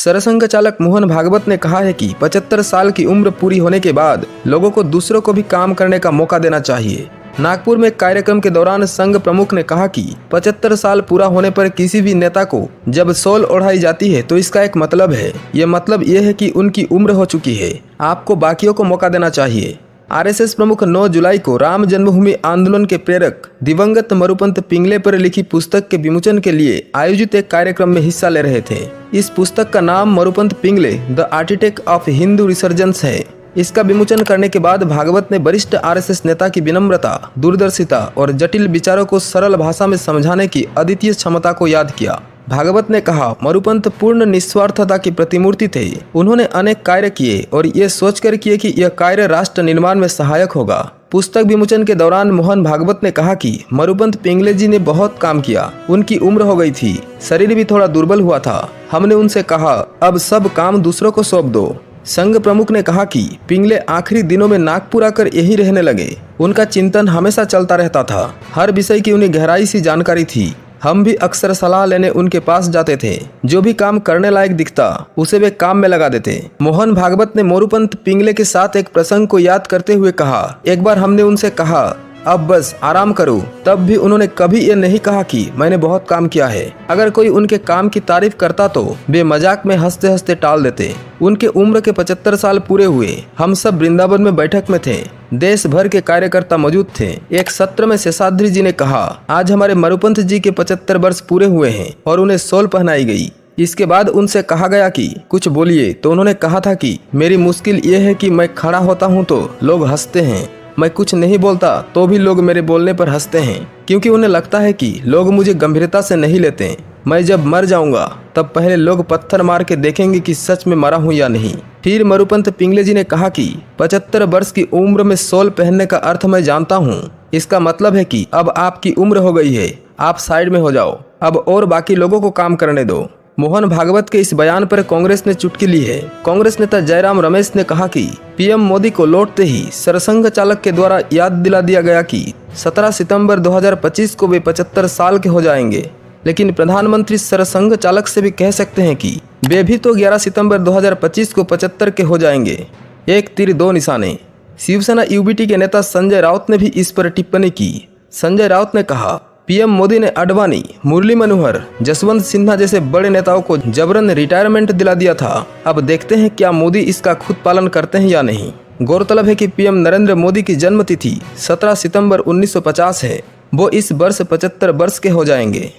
सरसंघ चालक मोहन भागवत ने कहा है कि 75 साल की उम्र पूरी होने के बाद लोगों को दूसरों को भी काम करने का मौका देना चाहिए। नागपुर में एक कार्यक्रम के दौरान संघ प्रमुख ने कहा कि 75 साल पूरा होने पर किसी भी नेता को जब शॉल ओढ़ाई जाती है तो इसका एक मतलब है। ये मतलब ये है कि उनकी उम्र हो चुकी है, आपको बाकियों को मौका देना चाहिए। आरएसएस प्रमुख 9 जुलाई को राम जन्मभूमि आंदोलन के प्रेरक दिवंगत मरुपंत पिंगले पर लिखी पुस्तक के विमोचन के लिए आयोजित एक कार्यक्रम में हिस्सा ले रहे थे। इस पुस्तक का नाम Marupant Pingle the architect of Hindu resurgence है। इसका विमोचन करने के बाद भागवत ने वरिष्ठ आरएसएस नेता की विनम्रता, दूरदर्शिता और जटिल विचारों को सरल भाषा में समझाने की अद्वितीय क्षमता को याद किया। भागवत ने कहा, मरुपंत पूर्ण निस्वार्थता की प्रतिमूर्ति थे। उन्होंने अनेक कार्य किए और ये सोचकर किए कि यह कार्य राष्ट्र निर्माण में सहायक होगा। पुस्तक विमोचन के दौरान मोहन भागवत ने कहा कि मरुपंत पिंगले जी ने बहुत काम किया। उनकी उम्र हो गई थी, शरीर भी थोड़ा दुर्बल हुआ था। हमने उनसे कहा, अब सब काम दूसरों को सौंप दो। संघ प्रमुख ने कहा कि पिंगले आखिरी दिनों में नागपुर आकर यही रहने लगे। उनका चिंतन हमेशा चलता रहता था। हर विषय की उन्हें गहराई सी जानकारी थी। हम भी अक्सर सलाह लेने उनके पास जाते थे। जो भी काम करने लायक दिखता उसे वे काम में लगा देते। मोहन भागवत ने मरुपंत पिंगले के साथ एक प्रसंग को याद करते हुए कहा, एक बार हमने उनसे कहा अब बस आराम करो, तब भी उन्होंने कभी ये नहीं कहा कि मैंने बहुत काम किया है। अगर कोई उनके काम की तारीफ करता तो वे मजाक में हंसते हंसते टाल देते। उनके उम्र के 75 साल पूरे हुए। हम सब वृंदावन में बैठक में थे। देश भर के कार्यकर्ता मौजूद थे। एक सत्र में शेषाद्री जी ने कहा, आज हमारे मरुपंत जी के 75 वर्ष पूरे हुए हैं और उन्हें शॉल पहनाई गई। इसके बाद उनसे कहा गया कि कुछ बोलिए, तो उन्होंने कहा था कि मेरी मुश्किल ये है कि मैं खड़ा होता हूँ तो लोग हंसते हैं, मैं कुछ नहीं बोलता तो भी लोग मेरे बोलने पर हंसते हैं, क्योंकि उन्हें लगता है कि लोग मुझे गंभीरता से नहीं लेते। मैं जब मर जाऊंगा तब पहले लोग पत्थर मार के देखेंगे कि सच में मरा हूं या नहीं। फिर मरुपंत पिंगले जी ने कहा कि 75 वर्ष की उम्र में शॉल पहनने का अर्थ मैं जानता हूं। इसका मतलब है कि अब आपकी उम्र हो गई है, आप साइड में हो जाओ, अब और बाकी लोगों को काम करने दो। मोहन भागवत के इस बयान पर कांग्रेस ने चुटकी ली है। कांग्रेस नेता जयराम रमेश ने कहा कि पीएम मोदी को लौटते ही सरसंघ चालक के द्वारा याद दिला दिया गया कि 17 सितंबर 2025 को वे 75 साल के हो जाएंगे, लेकिन प्रधानमंत्री सरसंघ चालक से भी कह सकते हैं कि वे भी तो 11 सितंबर 2025 को 75 के हो जाएंगे। एक तीर दो निशाने। शिवसेना यूबीटी के नेता संजय राउत ने भी इस पर टिप्पणी की। संजय राउत ने कहा, पीएम मोदी ने अडवाणी, मुरली मनोहर, जसवंत सिन्हा जैसे बड़े नेताओं को जबरन रिटायरमेंट दिला दिया था। अब देखते हैं क्या मोदी इसका खुद पालन करते हैं या नहीं। गौरतलब है कि पीएम नरेंद्र मोदी की जन्मतिथि 17 सितंबर 1950 है। वो इस वर्ष 75 वर्ष के हो जाएंगे।